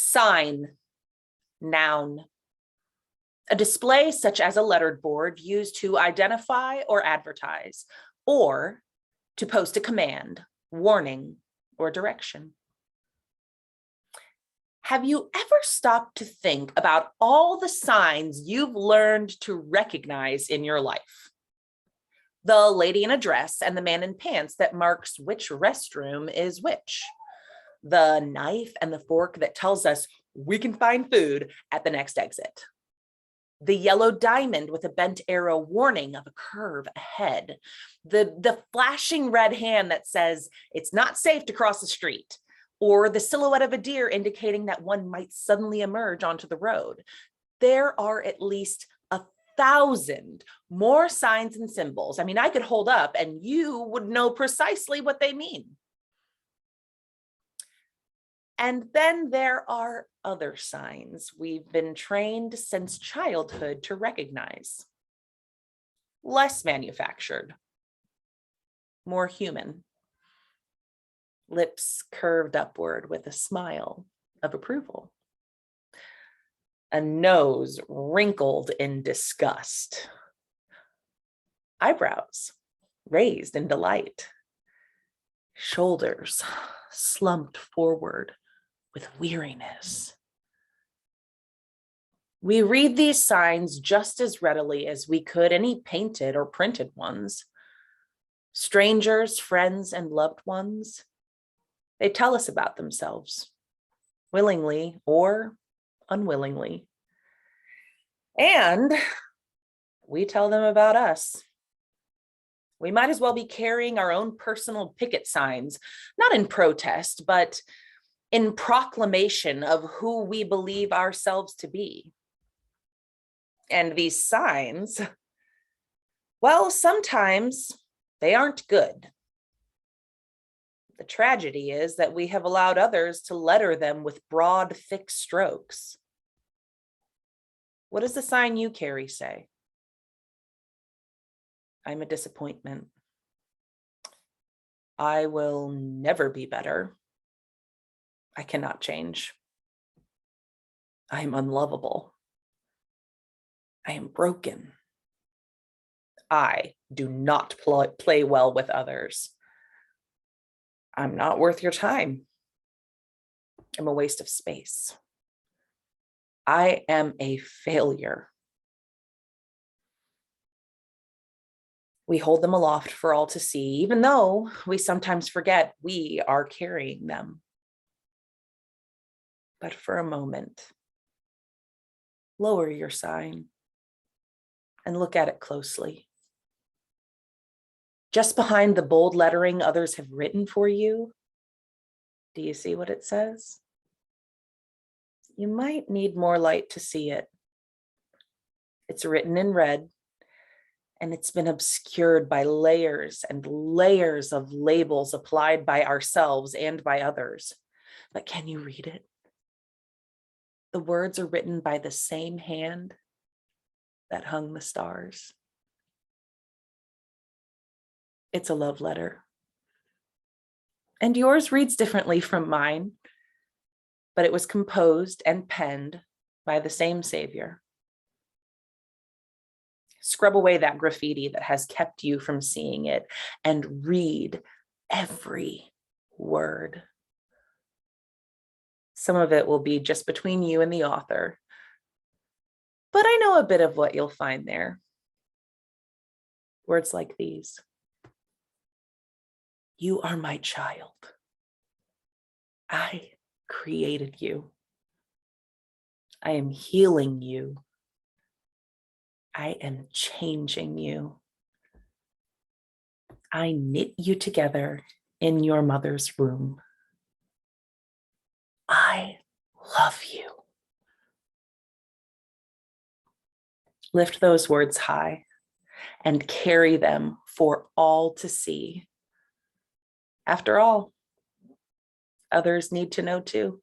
Sign, noun. A display such as a lettered board used to identify or advertise, or to post a command, warning, or direction. Have you ever stopped to think about all the signs you've learned to recognize in your life? The lady in a dress and the man in pants that marks which restroom is which. The knife and the fork that tells us we can find food at the next exit. The yellow diamond with a bent arrow warning of a curve ahead. The flashing red hand that says it's not safe to cross the street. Or the silhouette of a deer indicating that one might suddenly emerge onto the road. There are at least 1,000 more signs and symbols. I mean, I could hold up and you would know precisely what they mean. And then there are other signs we've been trained since childhood to recognize. Less manufactured, more human. Lips curved upward with a smile of approval. A nose wrinkled in disgust. Eyebrows raised in delight. Shoulders slumped forward with weariness. We read these signs just as readily as we could any painted or printed ones. Strangers, friends, and loved ones, they tell us about themselves, willingly or unwillingly. And we tell them about us. We might as well be carrying our own personal picket signs, not in protest, but in proclamation of who we believe ourselves to be. And these signs, well, sometimes they aren't good. The tragedy is that we have allowed others to letter them with broad, thick strokes. What does the sign you carry say? I'm a disappointment. I will never be better. I cannot change. I am unlovable. I am broken. I do not play well with others. I'm not worth your time. I'm a waste of space. I am a failure. We hold them aloft for all to see, even though we sometimes forget we are carrying them. But for a moment, lower your sign and look at it closely. Just behind the bold lettering others have written for you, do you see what it says? You might need more light to see it. It's written in red, and it's been obscured by layers and layers of labels applied by ourselves and by others. But can you read it? The words are written by the same hand that hung the stars. It's a love letter. And yours reads differently from mine, but it was composed and penned by the same Savior. Scrub away that graffiti that has kept you from seeing it and read every word. Some of it will be just between you and the author, but I know a bit of what you'll find there. Words like these. You are my child. I created you. I am healing you. I am changing you. I knit you together in your mother's womb. I love you. Lift those words high and carry them for all to see. After all, others need to know too.